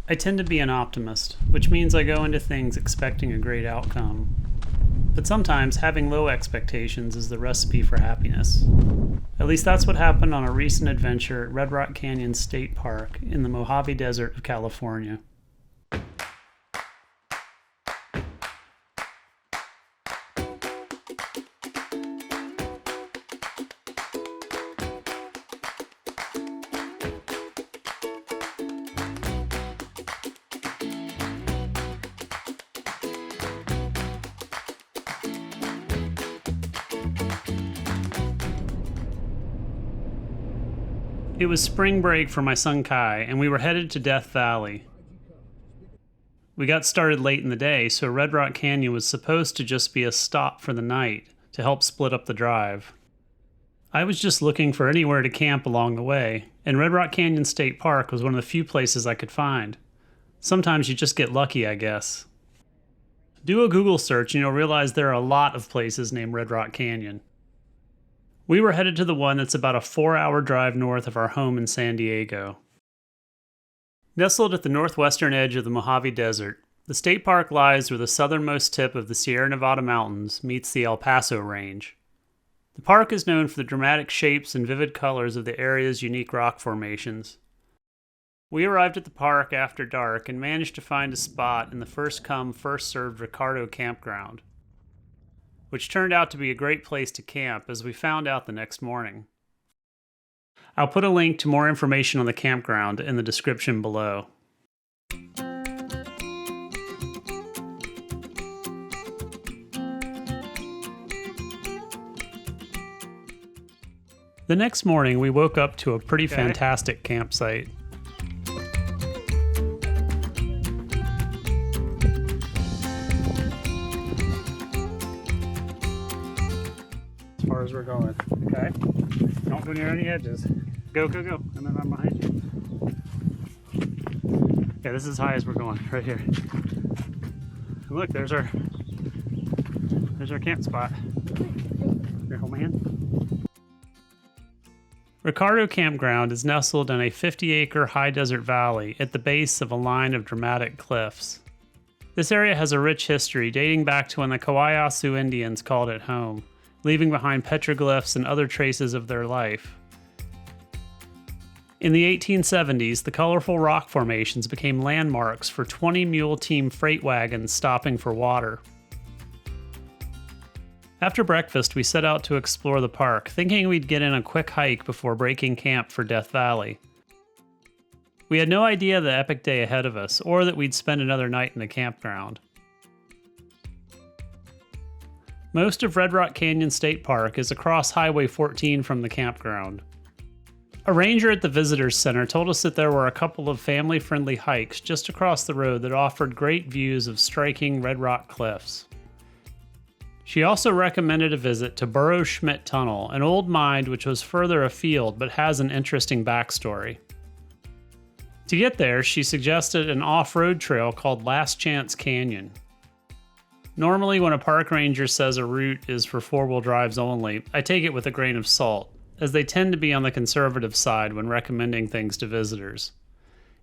I tend to be an optimist, which means I go into things expecting a great outcome. But sometimes having low expectations is the recipe for happiness. At least that's what happened on a recent adventure at Red Rock Canyon State Park in the Mojave Desert of California. It was spring break for my son Kai, and we were headed to Death Valley. We got started late in the day, so Red Rock Canyon was supposed to just be a stop for the night to help split up the drive. I was just looking for anywhere to camp along the way, and Red Rock Canyon State Park was one of the few places I could find. Sometimes you just get lucky, I guess. Do a Google search and you'll realize there are a lot of places named Red Rock Canyon. We were headed to the one that's about a 4-hour drive north of our home in San Diego. Nestled at the northwestern edge of the Mojave Desert, the state park lies where the southernmost tip of the Sierra Nevada mountains meets the El Paso Range. The park is known for the dramatic shapes and vivid colors of the area's unique rock formations. We arrived at the park after dark and managed to find a spot in the first-come, first-served Ricardo campground, which turned out to be a great place to camp as we found out the next morning. I'll put a link to more information on the campground in the description below. The next morning, we woke up to a pretty fantastic campsite. As far as we're going, okay? Don't go near any edges. Go, go, go, and then I'm behind you. Yeah, this is as high as we're going, right here. And look, there's our camp spot. Here, hold my hand. Ricardo Campground is nestled in a 50-acre high desert valley at the base of a line of dramatic cliffs. This area has a rich history dating back to when the Kawayasu Indians called it home, leaving behind petroglyphs and other traces of their life. In the 1870s, the colorful rock formations became landmarks for 20 mule team freight wagons stopping for water. After breakfast, we set out to explore the park, thinking we'd get in a quick hike before breaking camp for Death Valley. We had no idea the epic day ahead of us, or that we'd spend another night in the campground. Most of Red Rock Canyon State Park is across Highway 14 from the campground. A ranger at the Visitors Center told us that there were a couple of family-friendly hikes just across the road that offered great views of striking red rock cliffs. She also recommended a visit to Burro Schmidt Tunnel, an old mine which was further afield but has an interesting backstory. To get there, she suggested an off-road trail called Last Chance Canyon. Normally, when a park ranger says a route is for four-wheel drives only, I take it with a grain of salt, as they tend to be on the conservative side when recommending things to visitors.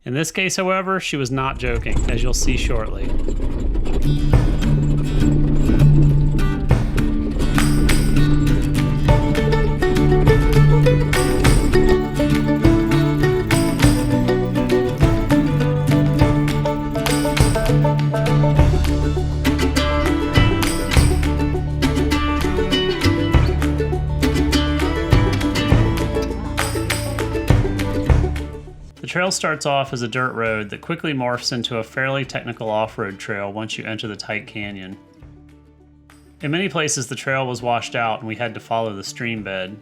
In this case, however, she was not joking, as you'll see shortly. The trail starts off as a dirt road that quickly morphs into a fairly technical off-road trail once you enter the tight canyon. In many places the trail was washed out and we had to follow the stream bed.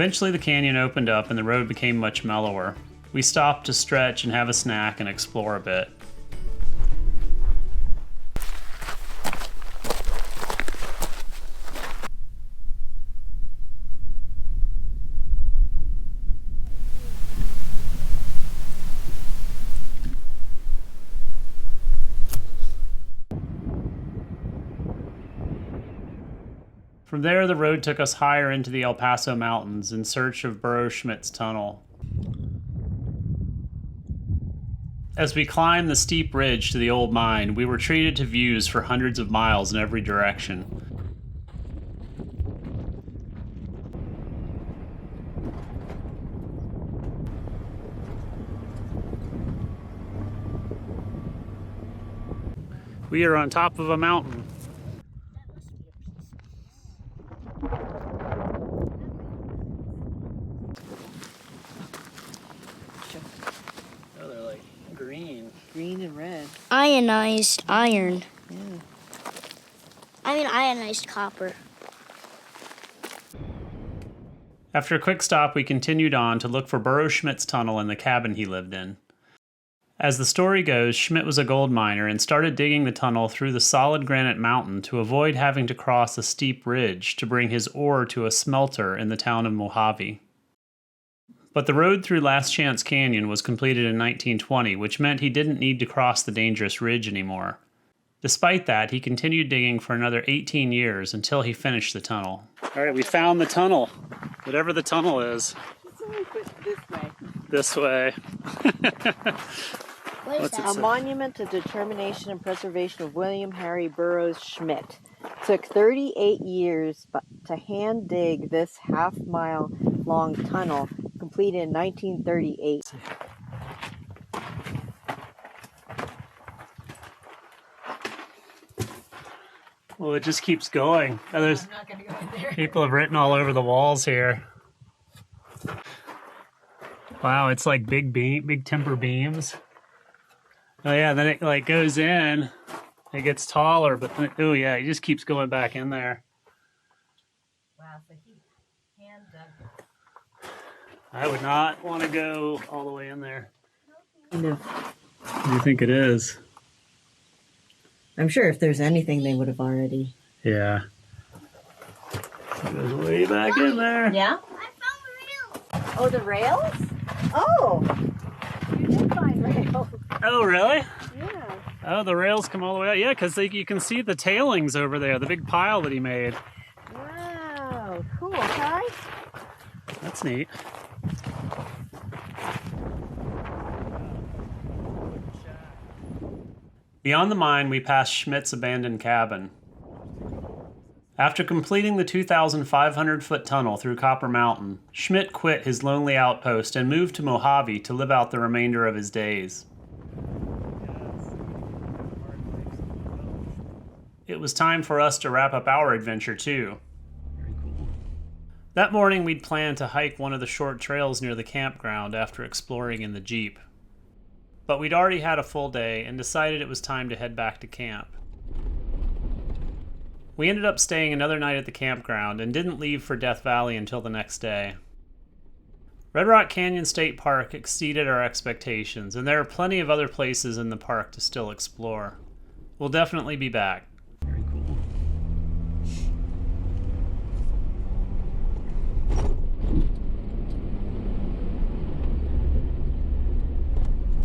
Eventually the canyon opened up and the road became much mellower. We stopped to stretch and have a snack and explore a bit. From there, the road took us higher into the Paso Mountains in search of Burro Schmidt's tunnel. As we climbed the steep ridge to the old mine, we were treated to views for hundreds of miles in every direction. We are on top of a mountain. Oh, they're like green. Green and red. Ionized iron. Yeah. I mean ionized copper. After a quick stop, we continued on to look for Burro Schmidt's tunnel and the cabin he lived in. As the story goes, Schmidt was a gold miner and started digging the tunnel through the solid granite mountain to avoid having to cross a steep ridge to bring his ore to a smelter in the town of Mojave. But the road through Last Chance Canyon was completed in 1920, which meant he didn't need to cross the dangerous ridge anymore. Despite that, he continued digging for another 18 years until he finished the tunnel. All right, we found the tunnel, whatever the tunnel is. It's only this way. This way. What is What's that? it A say? monument to determination and preservation of William Harry Burro Schmidt. Took 38 years to hand dig this half-mile long tunnel, completed in 1938. Well, it just keeps going. Oh, there's people have written all over the walls here. Wow, it's like big timber beams. Oh yeah, then it like goes in. It gets taller, but then, oh yeah, it just keeps going back in there. Wow, so he hand dug. I would not want to go all the way in there. No. What do you think it is? I'm sure if there's anything, they would have already. Yeah. It goes way back in there. Yeah? I found the rails. Oh, the rails? Oh! You did find rails. Oh, really? Yeah. Oh, the rails come all the way out. Yeah, because you can see the tailings over there, the big pile that he made. Wow. Cool, Ty. That's neat. Beyond the mine, we passed Schmidt's abandoned cabin. After completing the 2,500-foot tunnel through Copper Mountain, Schmidt quit his lonely outpost and moved to Mojave to live out the remainder of his days. It was time for us to wrap up our adventure, too. That morning, we'd planned to hike one of the short trails near the campground after exploring in the Jeep. But we'd already had a full day and decided it was time to head back to camp. We ended up staying another night at the campground and didn't leave for Death Valley until the next day. Red Rock Canyon State Park exceeded our expectations, and there are plenty of other places in the park to still explore. We'll definitely be back.